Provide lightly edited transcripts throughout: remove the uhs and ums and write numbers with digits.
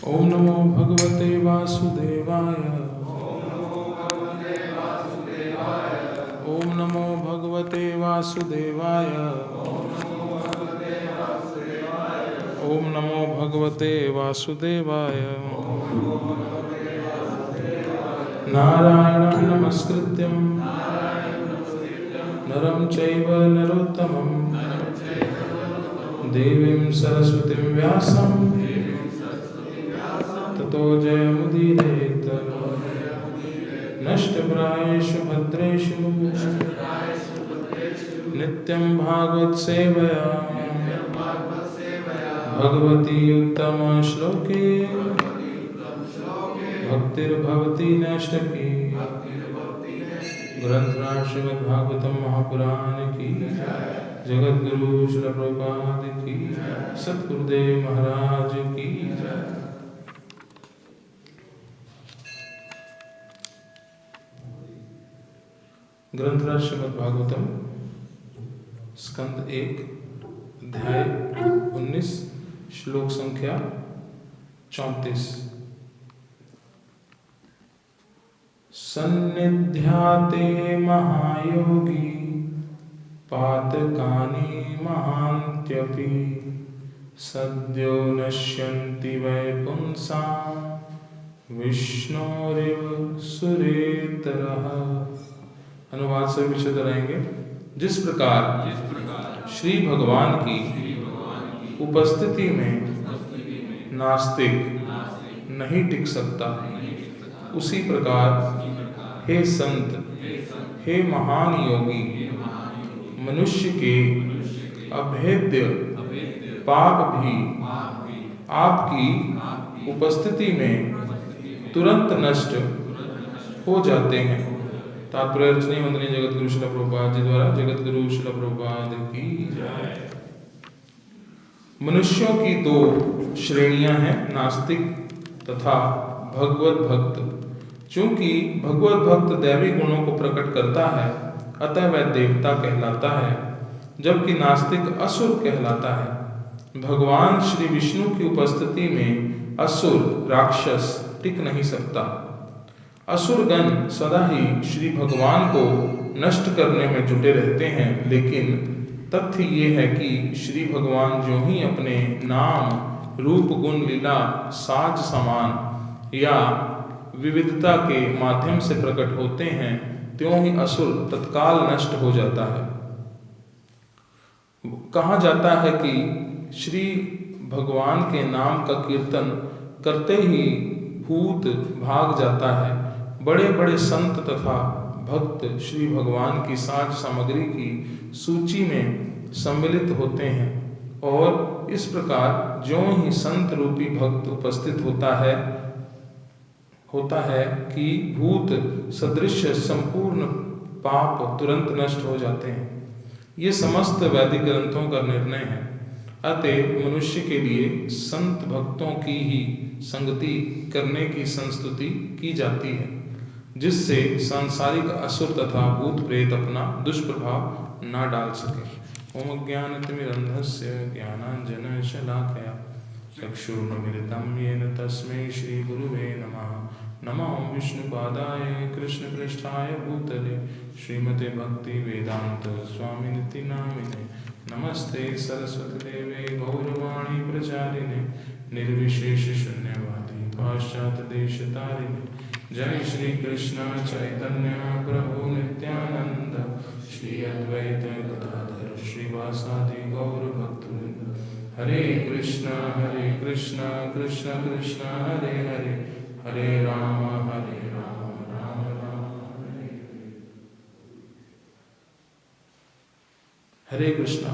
ओम नमो भगवते वासुदेवाय। ओम नमो भगवते वासुदेवाय। ओम नमो भगवते वासुदेवाय। नारायणं नमस्कृत्यं नरं चैव नरोत्तमं देवीं सरस्वतीं व्यासं ततो जयमुदीरयेत्। नष्टप्रायेषु भद्रेषु नित्यं भागवत सेवया भगवती उत्तम श्लोके भक्तिर्भवती नैष्ठिकी। ग्रंथराज श्रीमद्भागवतम महापुराण की जगद्गुरु श्रील प्रभुपाद की सद्गुरुदेव महाराज की जय। ग्रंथराज श्रीमद्भागवतम स्कंद 1 अध्याय 19 श्लोक संख्या 34। सन्निध्याते महायोगी पातकानि महान्त्यपि सद्यो नश्यन्ति वै पुंसां विष्णोरिव सुरेतरः। अनुवाद से विशद रहेंगे। जिस प्रकार श्री भगवान की उपस्थिति में नास्तिक नहीं टिक सकता, उसी प्रकार हे संत, हे महान योगी, मनुष्य के अभेद्य पाप भी आपकी उपस्थिति में तुरंत नष्ट हो जाते हैं। तात्पर्य अर्चनीय वंदनीय जगतगुरु श्रील प्रभुपाद जी द्वारा जगतगुरु श्रील प्रभुपाद की जय। मनुष्यों की दो श्रेणियां हैं, नास्तिक तथा भगवत भक्त। चूंकि भगवत भक्त दैवी गुणों को प्रकट करता है, अतः वह देवता कहलाता है, जबकि नास्तिक असुर कहलाता है। भगवान श्री विष्णु की उपस्थिति में असुर राक्षस टिक नहीं सकता। असुरगण सदा ही श्री भगवान को नष्ट करने में जुटे रहते हैं, लेकिन तथ्य ये है कि श्री भगवान जो ही अपने नाम रूप गुण लीला साज समान या विविधता के माध्यम से प्रकट होते हैं, त्यों ही असुर तत्काल नष्ट हो जाता है। कहा जाता है कि श्री भगवान के नाम का कीर्तन करते ही भूत भाग जाता है। बड़े बड़े संत तथा भक्त श्री भगवान की साज सामग्री की सूची में सम्मिलित होते हैं, और इस प्रकार ज्यों ही संत रूपी भक्त उपस्थित होता है कि भूत सदृश संपूर्ण पाप तुरंत नष्ट हो जाते हैं। ये समस्त वैदिक ग्रंथों का निर्णय है। अतः मनुष्य के लिए संत भक्तों की ही संगति करने की संस्तुति की जाती है, जिससे सांसारिक असुर तथा भूत प्रेत अपना दुष्प्रभाव न डाल सके। ओम ज्ञानतिमिरन्धस्य ज्ञानाञ्जनशलाकया चक्षुरुन्मीलितं येन तस्मै श्रीगुरुवे नमः। नमो विष्णुपादाय कृष्णपृष्ठाय भूतले श्रीमते भक्तिवेदान्त स्वामिनिति नामिने। नमस्ते सरस्वतीदेवे गौरवाणी प्रचारिणे निर्विशेष शून्यवादी पाश्चात्यदेशतारिणे। जय श्री कृष्ण चैतन्य प्रभु नित्यानंद श्री अद्वैत गदाधर श्रीवासादि गौर भक्तवृंद। हरे कृष्ण कृष्ण कृष्ण हरे हरे, हरे राम राम राम हरे कृष्णा।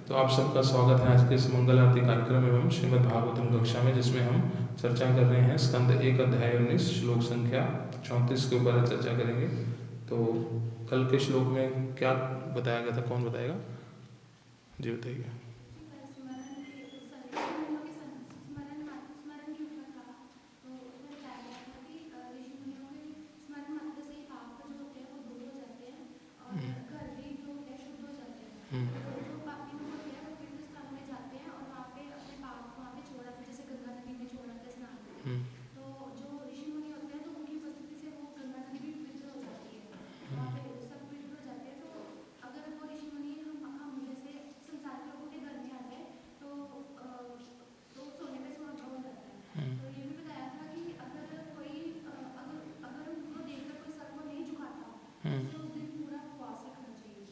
तो आप सबका स्वागत है आज के इस मंगल आरती कार्यक्रम एवं श्रीमद् भागवतम कक्षा में, जिसमें हम चर्चा कर रहे हैं स्कंद 1 अध्याय 19 श्लोक संख्या 34 के ऊपर चर्चा करेंगे। तो कल के श्लोक में क्या बताया गया था, कौन बताएगा? जी बताइए। तो जो ऋषि मुनि होते हैं तो उनकी उपस्थिति से वो गंगा नदी भी पवित्र हो जाती है, वहाँ पे सब पवित्र हो जाते हैं। तो अगर वो ऋषि मुनि हम जैसे संसार के लोगों के घर में आ जाए तो सोने पे सुहागा हो जाता है। तो ये भी बताया था कि अगर कोई अगर उनको देखकर कोई सर को नहीं झुकाता तो उसे उस दिन पूरा उपवास रखना चाहिए।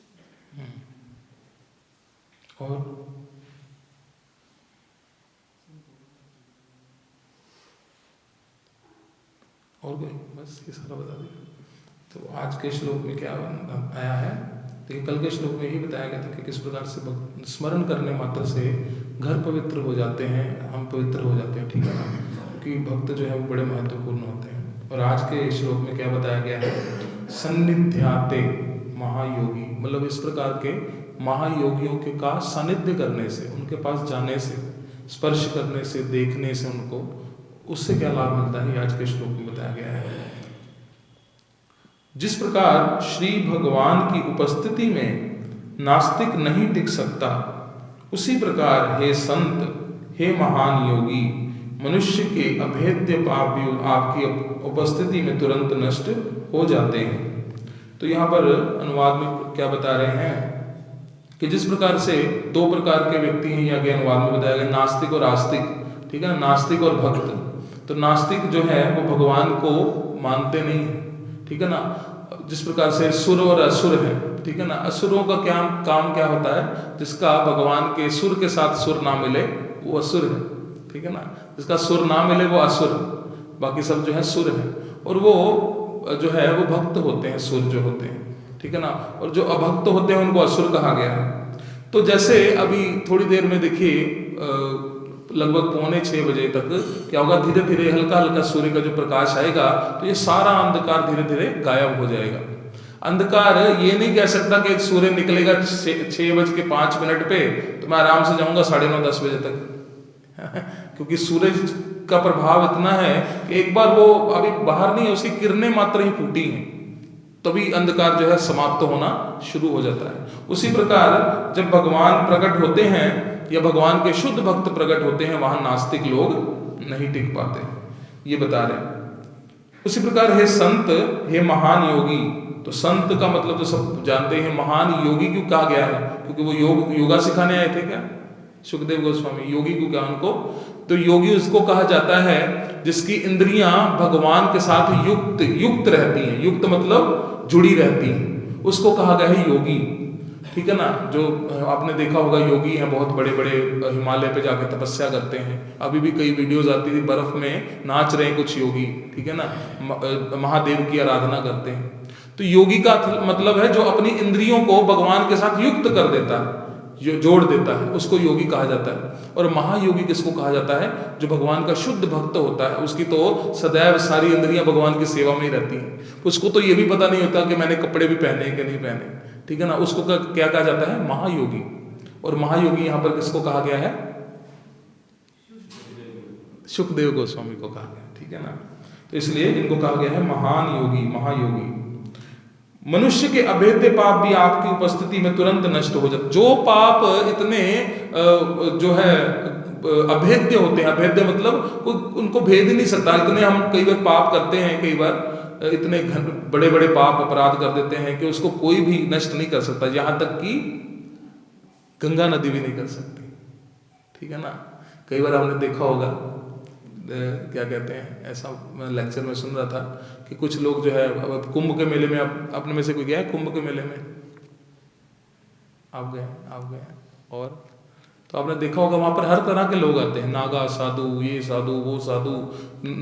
और कोई बस ये सारा बता दिया। तो आज के श्लोक में क्या आया है, तो कल के श्लोक में यही बताया गया था कि किस प्रकार से स्मरण करने मात्र से घर पवित्र हो जाते हैं, हम पवित्र हो जाते हैं, ठीक है ना, क्योंकि भक्त जो है वो बड़े महत्वपूर्ण होते हैं। और आज के श्लोक में क्या बताया गया है, सन्निध्याते महायोगी, मतलब इस प्रकार के महायोगियों के का सानिध्य करने से, उनके पास जाने से, स्पर्श करने से, देखने से उनको, उससे क्या लाभ मिलता है, आज के श्लोक में बताया गया है। जिस प्रकार श्री भगवान की उपस्थिति में नास्तिक नहीं टिक सकता, उसी प्रकार हे संत, हे महान योगी, मनुष्य के अभेद्य पाप भी आपकी उपस्थिति में तुरंत नष्ट हो जाते हैं। तो यहाँ पर अनुवाद में क्या बता रहे हैं कि जिस प्रकार से दो प्रकार के व्यक्ति हैं, यहाँ के अनुवाद में बताया गया, नास्तिक और आस्तिक, ठीक है ना, नास्तिक और भक्त। तो नास्तिक जो है वो भगवान को मानते नहीं है, ठीक है ना, जिस प्रकार से सुर और असुर है, ठीक है ना, असुरों का क्या काम क्या होता है, जिसका भगवान के सुर के साथ सुर ना मिले वो असुर है, ठीक है ना, जिसका सुर ना मिले वो असुर, बाकी सब जो है सुर है। और वो जो है वो भक्त होते हैं, सुर जो होते हैं, ठीक है ना, और जो अभक्त होते हैं उनको असुर कहा गया है। तो जैसे अभी थोड़ी देर में देखिए लगभग 5:45 तक क्या होगा, धीरे धीरे हल्का हल्का सूर्य का जो प्रकाश आएगा तो ये सारा अंधकार धीरे धीरे गायब हो जाएगा। अंधकार ये नहीं कह सकता कि सूर्य निकलेगा 6:05 पे तो मैं आराम से जाऊंगा 9:30-10 बजे तक क्योंकि सूरज का प्रभाव इतना है कि एक बार वो अभी बाहर नहीं है, उसकी किरणें मात्र ही फूटी हैं, तभी अंधकार जो है समाप्त होना शुरू हो जाता है। उसी प्रकार जब भगवान प्रकट होते हैं या भगवान के शुद्ध भक्त प्रकट होते हैं, वहां नास्तिक लोग नहीं टिक पाते, ये बता रहे हैं। उसी प्रकार हे संत, हे महान योगी, तो संत का मतलब तो सब जानते हैं, महान योगी क्यों कहा गया है, क्योंकि वो योगा सिखाने आए थे क्या सुखदेव गोस्वामी, योगी को क्या उनको, तो योगी उसको कहा जाता है जिसकी इंद्रियां भगवान के साथ युक्त रहती हैं, युक्त मतलब जुड़ी रहती हैं, उसको कहा गया है योगी, ठीक है ना। जो आपने देखा होगा योगी हैं बहुत बड़े बड़े हिमालय पे जाके तपस्या करते हैं, अभी भी कई वीडियोस आती थी बर्फ में नाच रहे हैं कुछ योगी, ठीक है ना, महादेव की आराधना करते हैं। तो योगी का मतलब है जो अपनी इंद्रियों को भगवान के साथ युक्त कर देता है, जो जोड़ देता है, उसको योगी कहा जाता है। और महायोगी किसको कहा जाता है, जो भगवान का शुद्ध भक्त होता है, उसकी तो सदैव सारी इंद्रियां भगवान की सेवा में ही रहती हैं, उसको तो ये भी पता नहीं होता कि मैंने कपड़े भी पहने कि नहीं पहने, ठीक है ना, उसको क्या कहा जाता है, महायोगी। और महायोगी यहाँ पर किसको कहा गया है, सुखदेव गोस्वामी को कहा गया, ठीक है ना। तो इसलिए इनको कहा गया है महान योगी, महायोगी। मनुष्य के अभेद्य पाप भी आपकी उपस्थिति में तुरंत नष्ट हो जाते, जो पाप इतने जो है अभेद्य होते हैं, अभेद्य मतलब कोई उनको भेद ही नहीं सकता, इतने हम कई बार पाप करते हैं, कई बार इतने बड़े बड़े पाप अपराध कर देते हैं कि उसको कोई भी नष्ट नहीं कर सकता, यहाँ तक कि गंगा नदी भी नहीं कर सकती, ठीक है ना। कई बार हमने देखा होगा क्या कहते हैं, ऐसा मैं लेक्चर में सुन रहा था कि कुछ लोग जो है कुंभ के मेले में, अपने में से कोई गया है कुंभ के मेले में, आप गए और तो आपने देखा होगा वहाँ पर हर तरह के लोग आते हैं, नागा साधु, ये साधु, वो साधु,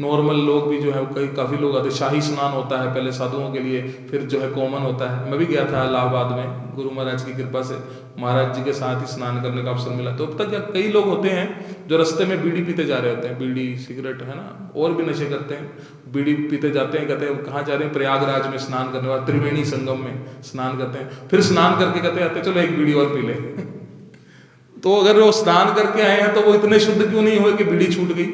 नॉर्मल लोग भी जो है काफ़ी लोग आते हैं। शाही स्नान होता है पहले साधुओं के लिए, फिर जो है कॉमन होता है। मैं भी गया था इलाहाबाद में, गुरु महाराज की कृपा से महाराज जी के साथ ही स्नान करने का अवसर मिला। तो अब तक कई लोग होते हैं जो रास्ते में बीड़ी पीते जा रहे होते हैं, बीड़ी सिगरेट है ना, और भी नशे करते हैं, बीड़ी पीते जाते हैं, कहते हैं कहाँ जा रहे हैं, प्रयागराज में स्नान करने वाले त्रिवेणी संगम में स्नान करते हैं, फिर स्नान करके कहते हैं चलो एक बीड़ी और पी ले तो अगर वो स्नान करके आए हैं तो वो इतने शुद्ध क्यों नहीं हुए कि बीड़ी छूट गई,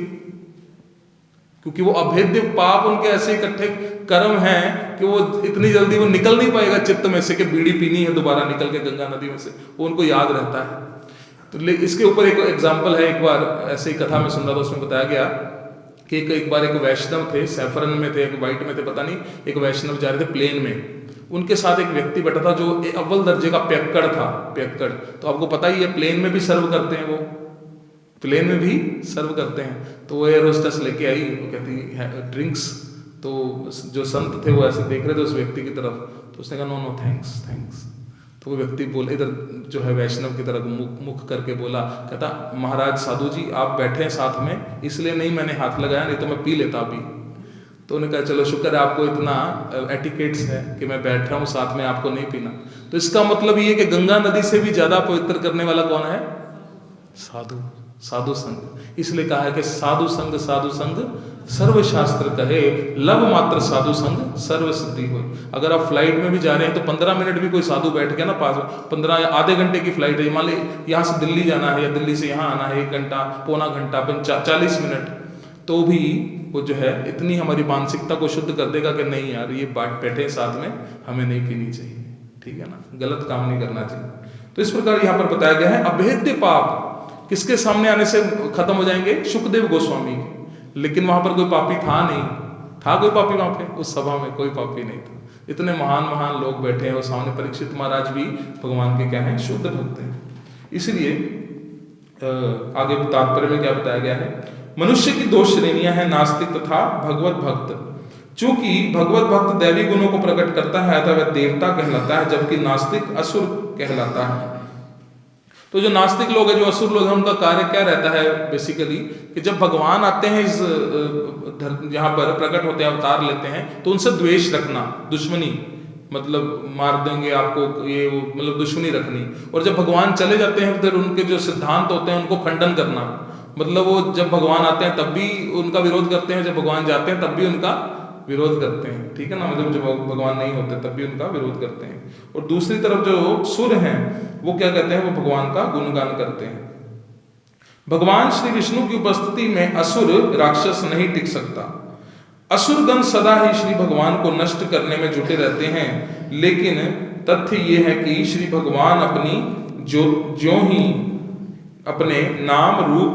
क्योंकि वो अभेद्य पाप उनके ऐसे इकट्ठे कर्म हैं कि वो इतनी जल्दी वो निकल नहीं पाएगा चित्त में से कि बीड़ी पीनी है दोबारा निकल के गंगा नदी में से, वो उनको याद रहता है। तो इसके ऊपर एक एग्जाम्पल है, एक बार ऐसे ही कथा में सुन रहा था, उसमें बताया गया कि एक बार एक वैष्णव थे, सैफरन में थे, एक वाइट में थे, पता नहीं, एक वैष्णव जा रहे थे प्लेन में, उनके साथ एक व्यक्ति बैठा था जो अव्वल दर्जे का पियक्कड़ था। पियक्कड़ तो आपको पता ही है, प्लेन में भी सर्व करते हैं, वो प्लेन में भी सर्व करते हैं। तो वो एयर होस्टेस लेके आई, वो कहती है ड्रिंक्स। तो जो संत थे वो ऐसे देख रहे थे उस व्यक्ति की तरफ, तो उसने कहा नो नो थैंक्स थैंक्स। तो वो व्यक्ति बोले, इधर जो है वैष्णव की तरफ मुख करके बोला, कहता महाराज साधु जी आप बैठे हैं साथ में, इसलिए नहीं मैंने हाथ लगाया, नहीं तो मैं पी लेता अभी। तो उन्होंने कहा चलो शुक्र है आपको इतना एटिकेट्स है कि मैं बैठ रहा हूँ साथ में, आपको नहीं पीना। तो इसका मतलब ये कि गंगा नदी से भी ज्यादा पवित्र करने वाला कौन है? साधु, साधु संग। इसलिए कहा है कि साधु संग सर्व शास्त्र कहे, लब मात्र साधु संग सर्व सिद्धि हो। अगर आप फ्लाइट में भी जा रहे हैं तो 15 मिनट भी कोई साधु बैठ गया ना पास में, 15 या आधे घंटे की फ्लाइट है, मान ली यहाँ से दिल्ली जाना है या दिल्ली से यहाँ आना है 1 घंटा, पौना घंटा, 40 मिनट, तो भी वो जो है इतनी हमारी मानसिकता को शुद्ध कर देगा कि नहीं यार ये बैठे साथ में, हमें नहीं पीनी चाहिए, ठीक है ना, गलत काम नहीं करना चाहिए। तो इस प्रकार यहाँ पर बताया गया है अभेद्य पाप किसके सामने आने से खत्म हो जाएंगे? सुखदेव गोस्वामी के। लेकिन वहां पर कोई पापी था नहीं, था कोई पापी वहां पे? उस सभा में कोई पापी नहीं था। इतने महान महान लोग बैठे हैं और सामने परीक्षित महाराज भी भगवान के क्या हैं? शुद्ध भक्त हैं। इसलिए आगे तात्पर्य में क्या बताया गया है? मनुष्य की 2 श्रेणियां हैं, नास्तिक तथा भगवत भक्त। चूंकि भगवत भक्त दैवी गुणों को प्रकट करता है अतः वह देवता कहलाता है, जबकि नास्तिक असुर कहलाता है। तो जो नास्तिक लोग हैं, जो असुर लोग हैं, उनका कार्य क्या रहता है बेसिकली, कि जब भगवान आते हैं इस यहाँ पर प्रकट होते हैं, अवतार लेते हैं, तो उनसे द्वेष रखना, दुश्मनी, मतलब मार देंगे आपको, ये वो, मतलब दुश्मनी रखनी। और जब भगवान चले जाते हैं फिर उनके जो सिद्धांत होते हैं उनको खंडन करना, मतलब वो जब भगवान आते हैं तब भी उनका विरोध करते हैं, जब भगवान जाते हैं तब भी उनका विरोध करते हैं, ठीक है ना, मतलब जब भगवान नहीं होते तब भी उनका विरोध करते हैं। और दूसरी तरफ जो सुर हैं वो क्या कहते हैं? वो भगवान का गुणगान करते हैं। भगवान श्री विष्णु की उपस्थिति में असुर राक्षस नहीं टिक सकता। असुरगण सदा ही श्री भगवान को नष्ट करने में जुटे रहते हैं, लेकिन तथ्य ये है कि श्री भगवान अपनी जो ही अपने नाम रूप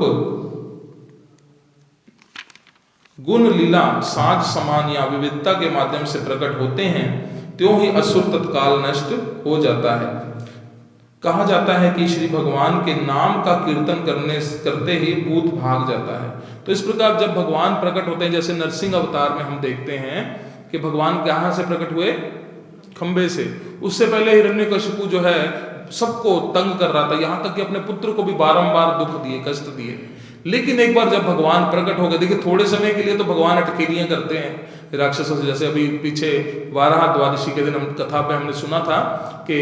गुण लीला साज समान या विविधता के माध्यम से प्रकट होते हैं, त्यों ही असुर तत्काल नष्ट हो जाता है। कहा जाता है कि श्री भगवान के नाम का कीर्तन करते ही भूत भाग जाता है। तो इस प्रकार जब भगवान प्रकट होते हैं, जैसे नरसिंह अवतार में हम देखते हैं कि भगवान कहाँ से प्रकट हुए? खंबे से। उससे पहले हिरण्यकशिपु जो है सबको तंग कर रहा था, यहाँ तक कि अपने पुत्र को भी बारंबार दुख दिए, कष्ट दिए। लेकिन एक बार जब भगवान प्रकट हो गए, देखिए थोड़े समय के लिए तो भगवान अटखेलियां करते हैं राक्षसों से। जैसे अभी पीछे वाराह द्वादशी के दिन हम कथा पे हमने सुना था कि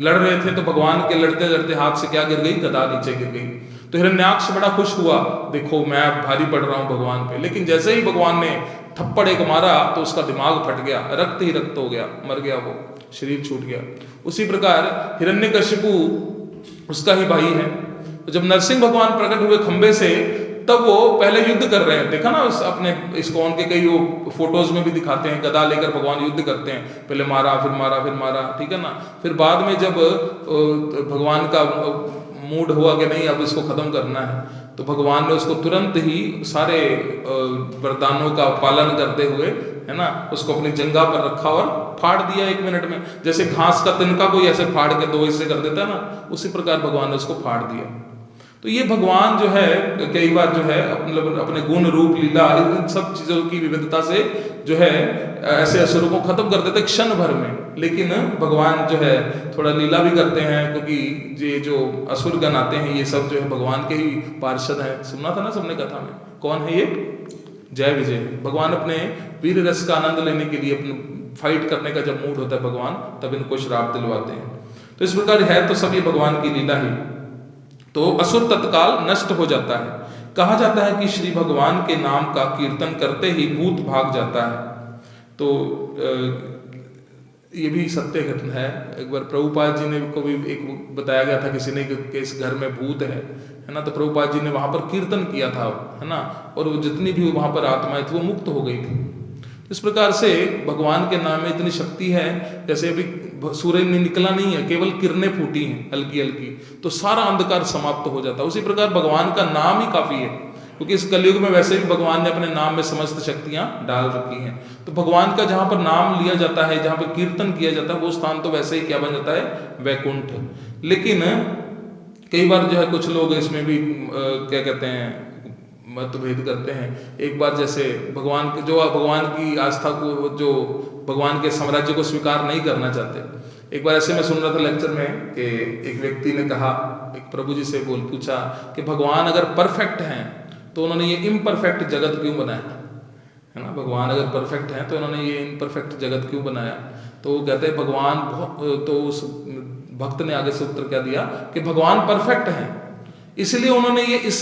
लड़ रहे थे तो भगवान के लड़ते लड़ते हाथ से क्या गिर गई? गदा नीचे गिर गई। तो हिरण्याक्ष बड़ा खुश हुआ, देखो मैं भारी पड़ रहा हूँ भगवान पे। लेकिन जैसे ही भगवान ने थप्पड़ एक मारा तो उसका दिमाग फट गया, रक्त ही रक्त हो गया, मर गया, वो शरीर छूट गया। उसी प्रकार हिरण्यकशिपु उसका ही भाई है। तो जब नरसिंह भगवान प्रकट हुए खंबे से, तब वो पहले युद्ध कर रहे हैं, देखा ना अपने इस्कॉन के कई वो फोटोज में भी दिखाते हैं, गदा लेकर भगवान युद्ध करते हैं, पहले मारा फिर मारा फिर मारा, ठीक है ना। फिर बाद में जब भगवान का मूड हुआ कि नहीं अब इसको खत्म करना है, तो भगवान ने उसको तुरंत ही सारे वरदानों का पालन करते हुए, है ना, उसको अपनी जंघा पर रखा और फाड़ दिया 1 मिनट में। जैसे घास का तिनका कोई ऐसे फाड़ के 2 हिस्से कर देता है ना, उसी प्रकार भगवान ने उसको फाड़ दिया। तो ये भगवान जो है कई बार जो है मतलब अपने गुण रूप लीला इन सब चीजों की विविधता से जो है ऐसे असुरों को खत्म कर देते क्षण भर में। लेकिन भगवान जो है थोड़ा लीला भी करते हैं, क्योंकि ये जो असुर गण आते हैं ये सब जो है भगवान के ही पार्षद हैं। सुना था ना सबने कथा में, कौन है ये? जय विजय। भगवान अपने वीर रस का आनंद लेने के लिए, अपने फाइट करने का जब मूड होता है भगवान, तब इनको श्राप दिलवाते हैं। तो इस प्रकार है तो सब ये भगवान की लीला ही। तो असुर तत्काल नष्ट हो जाता है। कहा जाता है कि श्री भगवान के नाम का कीर्तन करते ही भूत भाग जाता है। तो ये भी सत्य घटना है। एक बार प्रभुपाद जी ने को भी एक बताया गया था, किसी ने कि इस घर में भूत है ना, तो प्रभुपाद जी ने वहां पर कीर्तन किया था, है ना, और वो जितनी भी वहां पर आत्माएं थी वो मुक्त हो गई थी। इस प्रकार से भगवान के नाम में इतनी शक्ति है। जैसे अभी सूरज में निकला नहीं है, केवल किरणें फूटी हैं हल्की हल्की, तो सारा अंधकार समाप्त हो जाता है। उसी प्रकार भगवान का नाम ही काफी है। क्योंकि इस कलयुग में वैसे भी भगवान ने अपने नाम में समस्त शक्तियाँ डाल रखी हैं। तो भगवान का जहाँ पर नाम लिया जाता है, जहाँ पर कीर्तन किया जाता है, वो स्थान तो वैसे ही क्या बन जाता है, वैकुंठ। लेकिन कई बार जो है कुछ लोग इसमें भी क्या कहते हैं, मतभेद करते हैं। एक बार जैसे भगवान के जो भगवान की आस्था को, जो भगवान के साम्राज्य को स्वीकार नहीं करना चाहते। एक बार ऐसे मैं सुन रहा था लेक्चर में कि एक व्यक्ति ने कहा, एक प्रभु जी से पूछा कि भगवान अगर परफेक्ट हैं तो उन्होंने ये इम्परफेक्ट जगत क्यों बनाया, है ना। भगवान अगर परफेक्ट हैं तो उन्होंने ये इम्परफेक्ट जगत क्यों बनाया। तो वो कहते हैं भगवान बहुत, तो उस भक्त ने आगे से उत्तर क्या दिया कि भगवान परफेक्ट हैं, इसलिए उन्होंने ये इस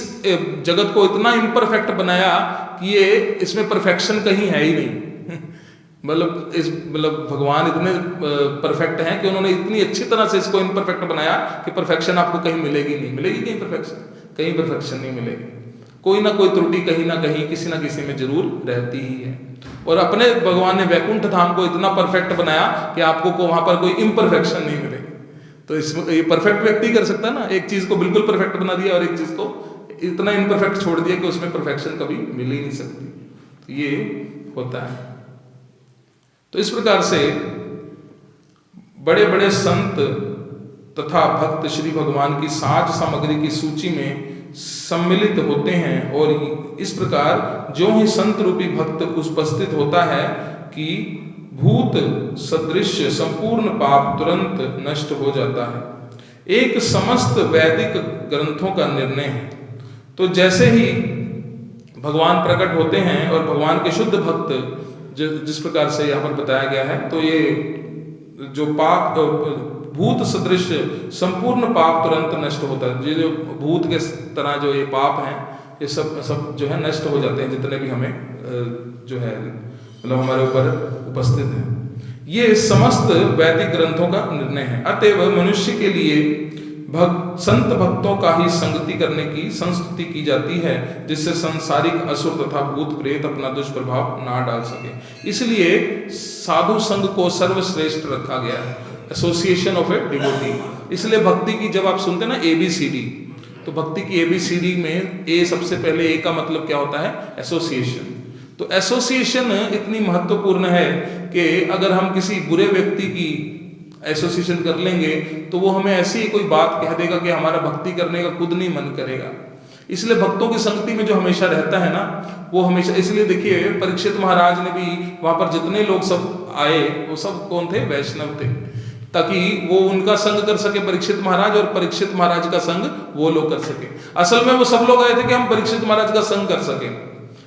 जगत को इतना इम्परफेक्ट बनाया कि ये इसमें परफेक्शन कहीं है ही नहीं। मतलब भगवान इतने परफेक्ट हैं कि उन्होंने इतनी अच्छी तरह से इसको इम्परफेक्ट बनाया कि परफेक्शन आपको कहीं मिलेगी नहीं, मिलेगी कहीं परफेक्शन, कहीं परफेक्शन नहीं मिलेगी। कोई ना कोई त्रुटि कहीं ना कहीं किसी ना किसी में जरूर रहती ही है। और अपने भगवान ने वैकुंठ धाम को इतना परफेक्ट बनाया कि आपको को वहां पर कोई इम्परफेक्शन नहीं मिलेगी। तो इसमें ये परफेक्ट व्यक्ति कर सकता है ना, एक चीज को बिल्कुल परफेक्ट बना दिया और एक चीज को इतना इम्परफेक्ट छोड़ दिया कि उसमें परफेक्शन कभी मिल ही नहीं सकती। तो ये होता है। तो इस प्रकार से बड़े बड़े संत तथा भक्त श्री भगवान की साज सामग्री की सूची में सम्मिलित होते हैं। और इस प्रकार जो ही संत रूपी भक्त उपस्थित होता है कि भूत सदृश संपूर्ण पाप तुरंत नष्ट हो जाता है। एक समस्त वैदिक ग्रंथों का निर्णय है। तो जैसे ही भगवान प्रकट होते हैं और भगवान के शुद्ध भक्त जिस प्रकार से यहाँ पर बताया गया है, तो ये जो पाप भूत सदृश संपूर्ण पाप तुरंत नष्ट होता है। ये जो भूत के तरह जो ये पाप हैं, ये सब जो है नष्ट हो जाते हैं, जितने भी हमें जो है मतलब हमारे ऊपर उपस्थित है। ये समस्त वैदिक ग्रंथों का निर्णय है। अतएव मनुष्य के लिए संत भक्तों का ही संगति करने की संस्तुति की जाती है, जिससे सांसारिक असुर तथा भूत प्रेत अपना दुष्प्रभाव ना डाल सके। इसलिए साधु संघ को सर्वश्रेष्ठ रखा गया है, एसोसिएशन ऑफ ए डिवोटी। इसलिए भक्ति की जब आप सुनते हैं ना ABCD, तो भक्ति की ABCD में ए सबसे पहले ए का मतलब क्या होता है, एसोसिएशन। तो एसोसिएशन इतनी महत्वपूर्ण है कि अगर हम किसी बुरे व्यक्ति की एसोसिएशन कर लेंगे तो वो हमें ऐसी कोई बात कह देगा कि हमारा भक्ति करने का खुद नहीं मन करेगा। इसलिए भक्तों की संगति में जो हमेशा रहता है ना, वो हमेशा, इसलिए देखिए परीक्षित महाराज ने भी वहां पर जितने लोग सब आए वो सब कौन थे, वैष्णव थे, ताकि वो उनका संग कर सके परीक्षित महाराज, और परीक्षित महाराज का संग वो लोग कर सके। असल में वो सब लोग आए थे कि हम परीक्षित महाराज का संग कर सके,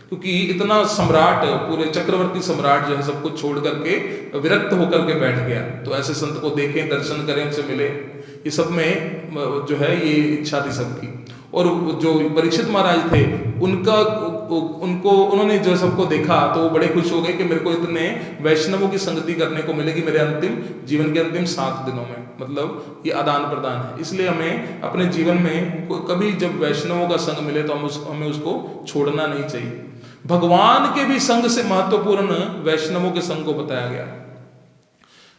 क्योंकि इतना सम्राट, पूरे चक्रवर्ती सम्राट जो है सब कुछ छोड़ करके विरक्त होकर के बैठ गया। तो ऐसे संत को देखें, दर्शन करें, उनसे मिले, ये सब में जो है ये इच्छा थी सबकी। और जो परीक्षित महाराज थे उन्होंने जो सबको देखा तो वो बड़े खुश हो गए कि मेरे को इतने वैष्णवों की संगति करने को मिलेगी मेरे अंतिम जीवन के अंतिम 7 दिनों में। मतलब ये आदान प्रदान है। इसलिए हमें अपने जीवन में कभी जब वैष्णवों का संग मिले तो हमें उसको छोड़ना नहीं चाहिए। भगवान के भी संग से महत्वपूर्ण वैष्णवों के संग को बताया गया।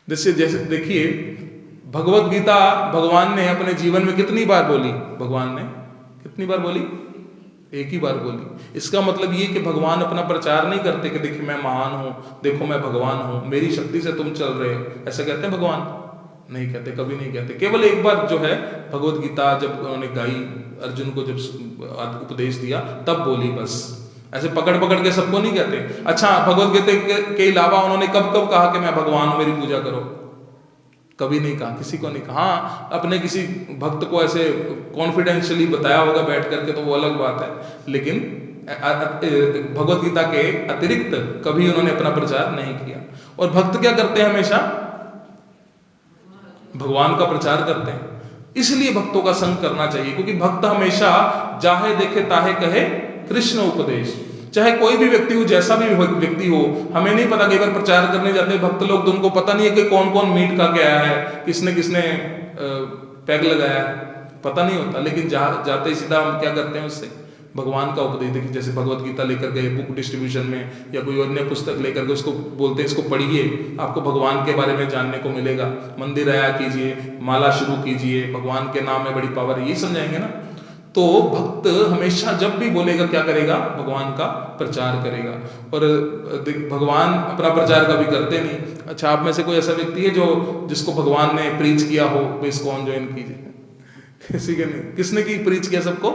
जैसे देखिए भगवत गीता भगवान ने अपने जीवन में कितनी बार बोली, भगवान ने कितनी बार बोली, एक ही बार बोली। इसका मतलब ये कि भगवान अपना प्रचार नहीं करते कि देखिए मैं महान हूं, देखो मैं भगवान हूं, मेरी शक्ति से तुम चल रहे हो, ऐसा कहते हैं भगवान? नहीं कहते, कभी नहीं कहते। केवल एक बार जो है भगवत गीता जब उन्होंने गाई, अर्जुन को जब उपदेश दिया तब बोली, बस। ऐसे पकड़ पकड़ के सबको नहीं कहते। अच्छा, भगवत गीता के अलावा उन्होंने कब कब कहा कि मैं भगवान हूं, मेरी पूजा करो? कभी नहीं कहा, किसी को नहीं कहा। हाँ, अपने किसी भक्त को ऐसे कॉन्फिडेंशियली बताया होगा बैठ करके, तो वो अलग बात है, लेकिन भगवत गीता के अतिरिक्त कभी उन्होंने अपना प्रचार नहीं किया। और भक्त क्या करते हैं, हमेशा भगवान का प्रचार करते हैं। इसलिए भक्तों का संग करना चाहिए, क्योंकि भक्त हमेशा जाहे देखे ताहे कहे कृष्ण उपदेश। चाहे कोई भी व्यक्ति हो, जैसा भी व्यक्ति हो, हमें नहीं पता। कई बार प्रचार करने जाते हैं भक्त लोग, तो उनको पता नहीं है कि कौन कौन मीट खा के आया है, किसने किसने पैग लगाया है, पता नहीं होता। लेकिन जाते ही सीधा हम क्या करते हैं, उससे भगवान का उपदेश। देखिए जैसे भगवत गीता लेकर गए बुक डिस्ट्रीब्यूशन में, या कोई अन्य पुस्तक लेकर गए, उसको बोलते हैं इसको पढ़िए, आपको भगवान के बारे में जानने को मिलेगा। मंदिर आया कीजिए, माला शुरू कीजिए, भगवान के नाम में बड़ी पावर है, यही समझाएंगे ना। तो भक्त हमेशा जब भी बोलेगा क्या करेगा, भगवान का प्रचार करेगा। और भगवान अपना प्रचार कभी करते नहीं। अच्छा, आप में से कोई ऐसा व्यक्ति है जो जिसको भगवान ने प्रीच किया हो, इस्कॉन ज्वाइन कीजिए? किसी के नहीं। किसने की प्रीच किया सबको?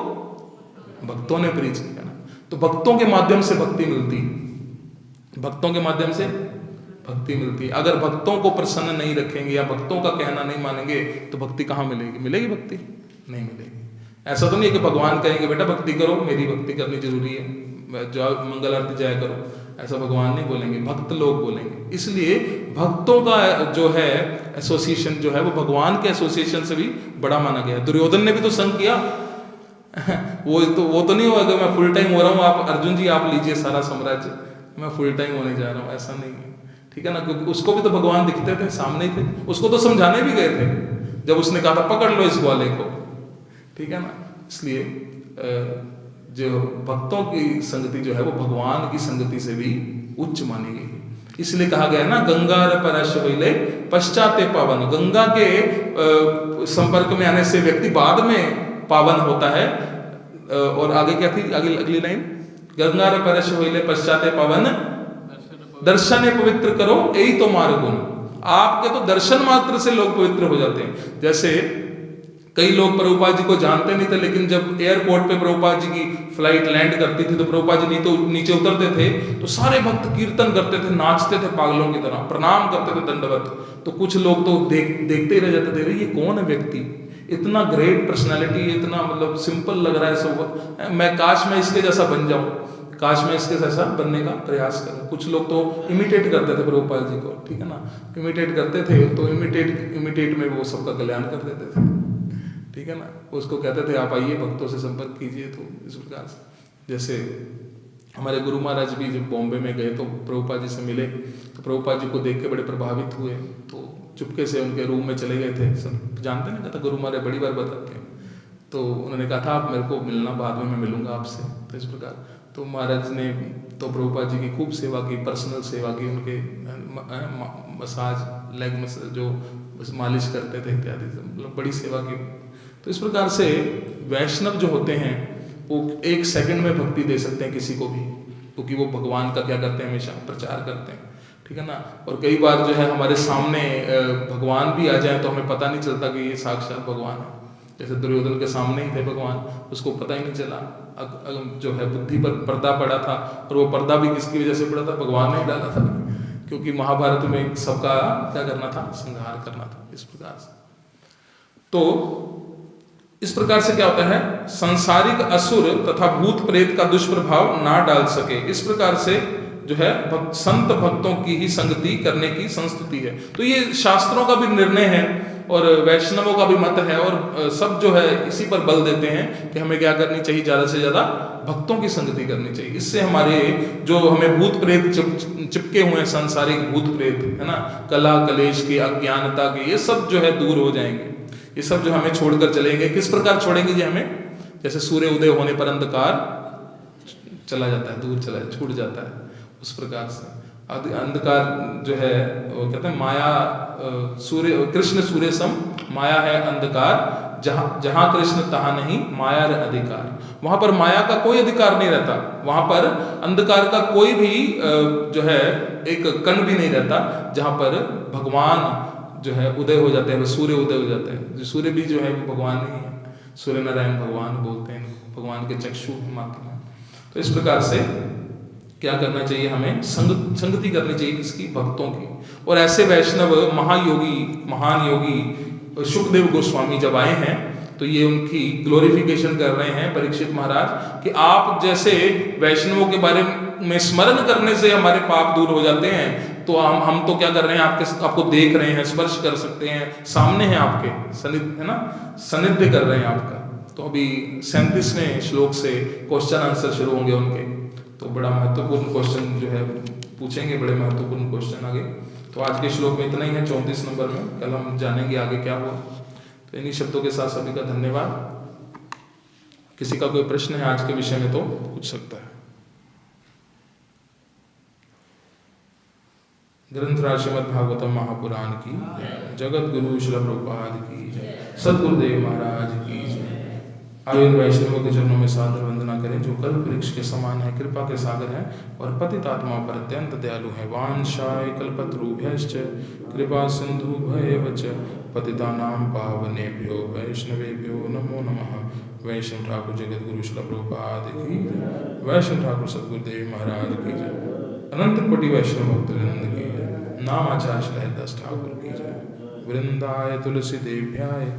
भक्तों ने प्रीच किया ना। तो भक्तों के माध्यम से भक्ति मिलती, भक्तों के माध्यम से भक्ति मिलती है। अगर भक्तों को प्रसन्न नहीं रखेंगे या भक्तों का कहना नहीं मानेंगे तो भक्ति कहाँ मिलेगी? मिलेगी भक्ति? नहीं मिलेगी। ऐसा तो नहीं है कि भगवान कहेंगे बेटा भक्ति करो, मेरी भक्ति करनी जरूरी है, जाओ मंगल आरती जाया करो, ऐसा भगवान नहीं बोलेंगे, भक्त लोग बोलेंगे। इसलिए भक्तों का जो है एसोसिएशन जो है वो भगवान के एसोसिएशन से भी बड़ा माना गया। दुर्योधन ने भी तो संग किया। वो तो नहीं हुआ कि मैं फुल टाइम हो रहा हूँ, आप अर्जुन जी आप लीजिए सारा साम्राज्य, मैं फुल टाइम होने जा रहा हूँ, ऐसा नहीं है। ठीक है ना, क्योंकि उसको भी तो भगवान दिखते थे, सामने ही थे, उसको तो समझाने भी गए थे जब उसने कहा था पकड़ लो इस ग्वाले को। ठीक है ना, इसलिए जो भक्तों की संगति जो है वो भगवान की संगति से भी उच्च मानी गई। इसलिए कहा गया है ना, गंगा परश होइले पश्चाते पावन। गंगा के संपर्क में आने से व्यक्ति बाद में पावन होता है। और आगे क्या थी, आगे अगली लाइन, गंगा परश होइले पश्चाते पावन दर्शन पवित्र करो यही तो मार्ग गुण। आपके तो दर्शन मात्र से लोग पवित्र हो जाते हैं। जैसे कई लोग प्रभुपाद जी को जानते नहीं थे, लेकिन जब एयरपोर्ट पे प्रभुपाद जी की फ्लाइट लैंड करती थी तो प्रभुपाद जी नीचे उतरते थे तो सारे भक्त कीर्तन करते थे, नाचते थे पागलों की तरह, प्रणाम करते थे दंडवत। तो कुछ लोग तो देखते ही रह जाते थे, ये कौन है व्यक्ति, इतना ग्रेट पर्सनैलिटी, इतना मतलब सिंपल लग रहा है सब, मैं काश मैं इसके जैसा बन जाऊं, काश मैं इसके जैसा बनने का प्रयास करूं। कुछ लोग तो इमिटेट करते थे प्रभुपाद जी को, ठीक है ना, इमिटेट करते थे, तो इमिटेट में वो सबका कल्याण कर देते थे। ठीक है ना, उसको कहते थे आप आइए भक्तों से संपर्क कीजिए। तो इस प्रकार से जैसे हमारे गुरु महाराज भी जब बॉम्बे में गए तो प्रभुपाद जी से मिले, तो प्रभुपाद जी को देख के बड़े प्रभावित हुए, तो चुपके से उनके रूम में चले गए थे। सब जानते ना, कहता गुरु महाराज बड़ी बार बताते हैं। तो उन्होंने कहा था आप मेरे को मिलना, बाद में मैं मिलूंगा आपसे। तो इस प्रकार तो महाराज ने तो प्रभुपाद जी की खूब सेवा की, पर्सनल सेवा की, उनके मसाज, लेग मसाज जो मालिश करते थे इत्यादि, मतलब बड़ी सेवा की। तो इस प्रकार से वैष्णव जो होते हैं वो एक सेकंड में भक्ति दे सकते हैं किसी को भी, क्योंकि वो भगवान का क्या करते हैं, हमेशा प्रचार करते हैं। ठीक है ना, और कई बार जो है हमारे सामने भगवान भी आ जाए तो हमें पता नहीं चलता कि ये साक्षात भगवान है। जैसे दुर्योधन के सामने ही थे भगवान, उसको पता ही नहीं चला, जो है बुद्धि पर पर्दा पड़ा था, और वो पर्दा भी किसकी वजह से पड़ा था, भगवान ने डाला था, क्योंकि महाभारत में सबका क्या करना था, संहार करना था। इस प्रकार से तो इस प्रकार से क्या होता है, सांसारिक असुर तथा भूत प्रेत का दुष्प्रभाव ना डाल सके, इस प्रकार से जो है संत भक्तों की ही संगति करने की संस्तुति है। तो ये शास्त्रों का भी निर्णय है और वैष्णवों का भी मत है, और सब जो है इसी पर बल देते हैं कि हमें क्या करनी चाहिए, ज़्यादा से ज़्यादा भक्तों की संगति करनी चाहिए। इससे हमारे जो हमें भूत प्रेत चिपके हुए हैं, सांसारिक भूत प्रेत है ना, कला कलेश की, अज्ञानता की, ये सब जो है दूर हो जाएंगे। ये सब जो हमें छोड़कर चलेंगे, किस प्रकार छोड़ेंगे जी हमें, जैसे सूर्य उदय होने पर अंधकार चला जाता है, दूर चला छूट जाता है, उस प्रकार से अंधकार जो है वो कहते हैं माया, सूर्य कृष्ण सूर्य सम माया है अंधकार, जहाँ कृष्ण तहाँ नहीं माया रे अधिकार। वहाँ पर माया का कोई अधिकार नहीं रहता, वहाँ पर अंधकार का कोई भी जो है एक कण भी नहीं रहता, जहाँ पर भगवान जो है उदय हो जाते हैं, सूर्य उदय हो जाते हैं। सूर्य भी जो है वो भगवान नहीं है, सूर्य नारायण भगवान बोलते हैं, भगवान के चक्षु मात्र हैं। तो इस प्रकार से क्या करना चाहिए, हमें संगति करनी चाहिए किसकी, भक्तों की। और ऐसे वैष्णव महायोगी, महान योगी शुकदेव गोस्वामी जब आए हैं तो ये उनकी ग्लोरिफिकेशन कर रहे हैं परीक्षित महाराज, कि आप जैसे वैष्णवों के बारे में स्मरण करने से हमारे पाप दूर हो जाते हैं, तो हम तो क्या कर रहे हैं, आपको देख रहे हैं, स्पर्श कर सकते हैं, सामने हैं आपके, है ना, सानिध्य कर रहे हैं आपका। तो अभी 37वें श्लोक से क्वेश्चन आंसर शुरू होंगे उनके, तो बड़ा महत्वपूर्ण क्वेश्चन जो है पूछेंगे, बड़े महत्वपूर्ण क्वेश्चन आगे। तो आज के श्लोक में इतना ही है, 34 नंबर में, कल हम जानेंगे आगे क्या हुआ। तो इन्हीं शब्दों के साथ सभी का धन्यवाद। किसी का कोई प्रश्न है आज के विषय में तो पूछ सकता है। ग्रंथराज श्रीमद् भागवतम महापुराण की जय, जगत गुरु श्रील प्रभुपाद की जय, सद्गुरुदेव महाराज की जय। आयुर्वेद वैष्णवों के चरणों में सादर वंदना करें, जो कल्प वृक्ष के समान है, कृपा के सागर हैं और पतित आत्माओं पर अत्यंत दयालु हैं। वांछाय कल्पतरुभ्यश्च कृपा सिंधु भयेवच पतितानां पावनेभ्यो वैष्णवेभ्यो नमो नमः। वैष्णव ठाकुर जगत गुरु श्रील प्रभुपाद की जय। वैष्णव ठाकुर सद्गुरुदेव महाराज की जय। अनंत कोटि वैष्णव भक्तवृंद की जय। नाम आचार्य श्री हरिदास ठाकुर की जय। वृंदाय तुलसी देव्याय